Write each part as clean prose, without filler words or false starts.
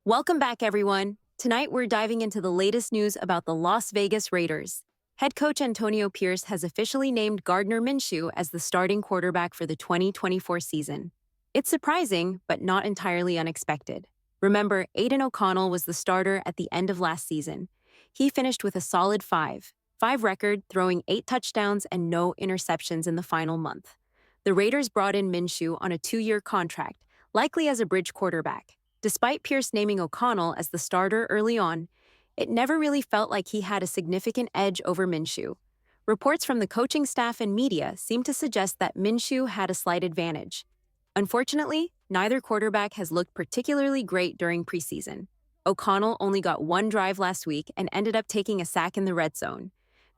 Welcome back, everyone. Tonight, we're diving into the latest news about the Las Vegas Raiders. Head coach Antonio Pierce has officially named Gardner Minshew as the starting quarterback for the 2024 season. It's surprising, but not entirely unexpected. Remember, Aidan O'Connell was the starter at the end of last season. He finished with a solid 5-5 record, throwing 8 touchdowns and no interceptions in the final month. The Raiders brought in Minshew on a 2-year contract, likely as a bridge quarterback. Despite Pierce naming O'Connell as the starter early on, it never really felt like he had a significant edge over Minshew. Reports from the coaching staff and media seem to suggest that Minshew had a slight advantage. Unfortunately, neither quarterback has looked particularly great during preseason. O'Connell only got 1 drive last week and ended up taking a sack in the red zone.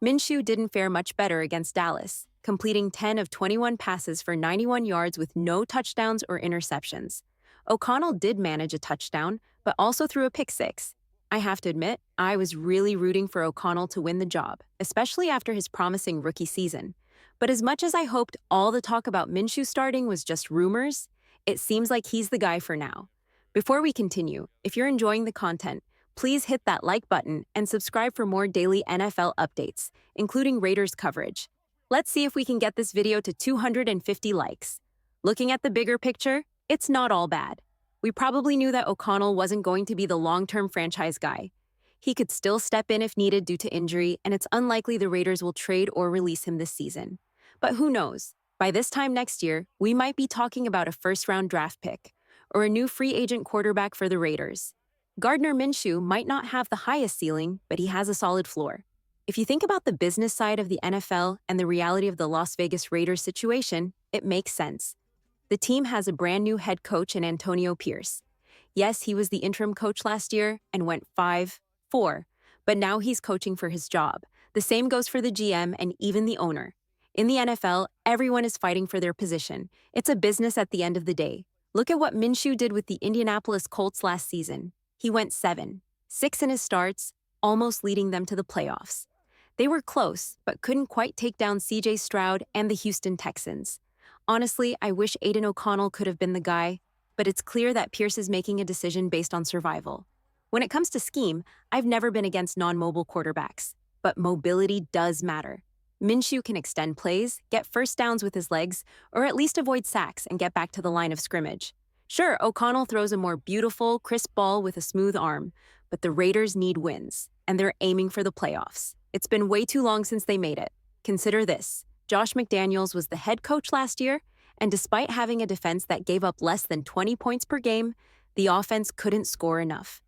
Minshew didn't fare much better against Dallas, completing 10 of 21 passes for 91 yards with no touchdowns or interceptions. O'Connell did manage a touchdown, but also threw a pick-6. I have to admit, I was really rooting for O'Connell to win the job, especially after his promising rookie season. But as much as I hoped all the talk about Minshew starting was just rumors, it seems like he's the guy for now. Before we continue, if you're enjoying the content, please hit that like button and subscribe for more daily NFL updates, including Raiders coverage. Let's see if we can get this video to 250 likes. Looking at the bigger picture, it's not all bad. We probably knew that O'Connell wasn't going to be the long-term franchise guy. He could still step in if needed due to injury, and it's unlikely the Raiders will trade or release him this season. But who knows? By this time next year, we might be talking about a first-round draft pick or a new free agent quarterback for the Raiders. Gardner Minshew might not have the highest ceiling, but he has a solid floor. If you think about the business side of the NFL and the reality of the Las Vegas Raiders situation, it makes sense. The team has a brand new head coach in Antonio Pierce. Yes, he was the interim coach last year and went 5-4, but now he's coaching for his job. The same goes for the GM and even the owner. In the NFL, everyone is fighting for their position. It's a business at the end of the day. Look at what Minshew did with the Indianapolis Colts last season. He went 7-6 in his starts, almost leading them to the playoffs. They were close, but couldn't quite take down C.J. Stroud and the Houston Texans. Honestly, I wish Aidan O'Connell could have been the guy, but it's clear that Pierce is making a decision based on survival. When it comes to scheme, I've never been against non-mobile quarterbacks, but mobility does matter. Minshew can extend plays, get first downs with his legs, or at least avoid sacks and get back to the line of scrimmage. Sure, O'Connell throws a more beautiful, crisp ball with a smooth arm, but the Raiders need wins, and they're aiming for the playoffs. It's been way too long since they made it. Consider this. Josh McDaniels was the head coach last year, and despite having a defense that gave up less than 20 points per game, the offense couldn't score enough.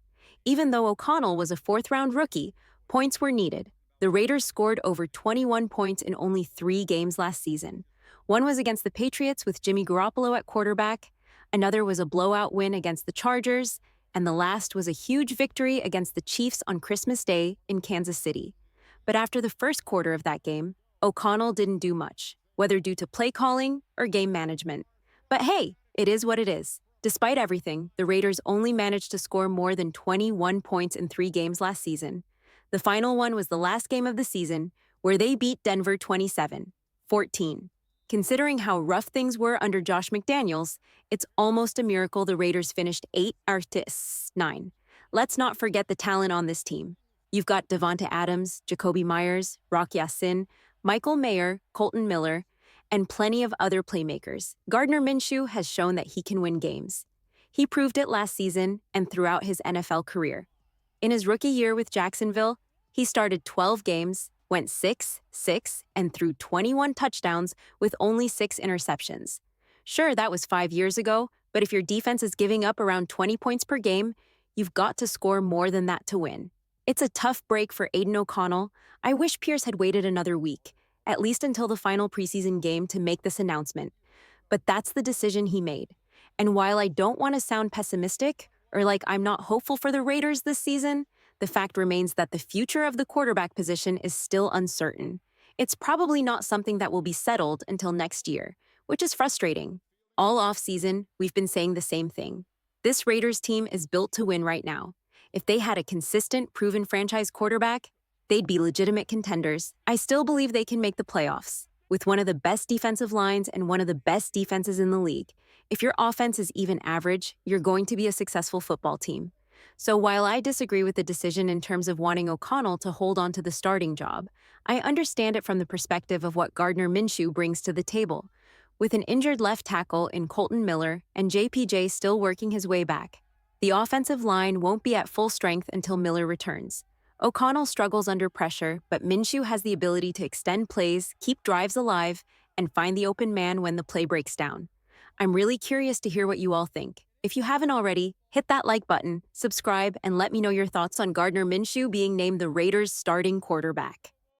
Even though O'Connell was a 4th-round rookie, points were needed. The Raiders scored over 21 points in only 3 games last season. One was against the Patriots with Jimmy Garoppolo at quarterback, another was a blowout win against the Chargers, and the last was a huge victory against the Chiefs on Christmas Day in Kansas City. But after the first quarter of that game, O'Connell didn't do much, whether due to play calling or game management. But hey, it is what it is. Despite everything, the Raiders only managed to score more than 21 points in 3 games last season. The final one was the last game of the season, where they beat Denver 27-14. Considering how rough things were under Josh McDaniels, it's almost a miracle the Raiders finished 8-9. Let's not forget the talent on this team. You've got Davante Adams, Jacoby Myers, Rock Ya-Sin, Michael Mayer, Colton Miller, and plenty of other playmakers. Gardner Minshew has shown that he can win games. He proved it last season and throughout his NFL career. In his rookie year with Jacksonville, he started 12 games, went 6-6, and threw 21 touchdowns with only 6 interceptions. Sure, that was 5 years ago, but if your defense is giving up around 20 points per game, you've got to score more than that to win. It's a tough break for Aidan O'Connell. I wish Pierce had waited another week, at least until the final preseason game to make this announcement. But that's the decision he made. And while I don't want to sound pessimistic or like I'm not hopeful for the Raiders this season, the fact remains that the future of the quarterback position is still uncertain. It's probably not something that will be settled until next year, which is frustrating. All offseason, we've been saying the same thing. This Raiders team is built to win right now. If they had a consistent, proven franchise quarterback, they'd be legitimate contenders. I still believe they can make the playoffs. With one of the best defensive lines and one of the best defenses in the league, if your offense is even average, you're going to be a successful football team. So while I disagree with the decision in terms of wanting O'Connell to hold on to the starting job, I understand it from the perspective of what Gardner Minshew brings to the table. With an injured left tackle in Colton Miller and JPJ still working his way back, the offensive line won't be at full strength until Miller returns. O'Connell struggles under pressure, but Minshew has the ability to extend plays, keep drives alive, and find the open man when the play breaks down. I'm really curious to hear what you all think. If you haven't already, hit that like button, subscribe, and let me know your thoughts on Gardner Minshew being named the Raiders' starting quarterback.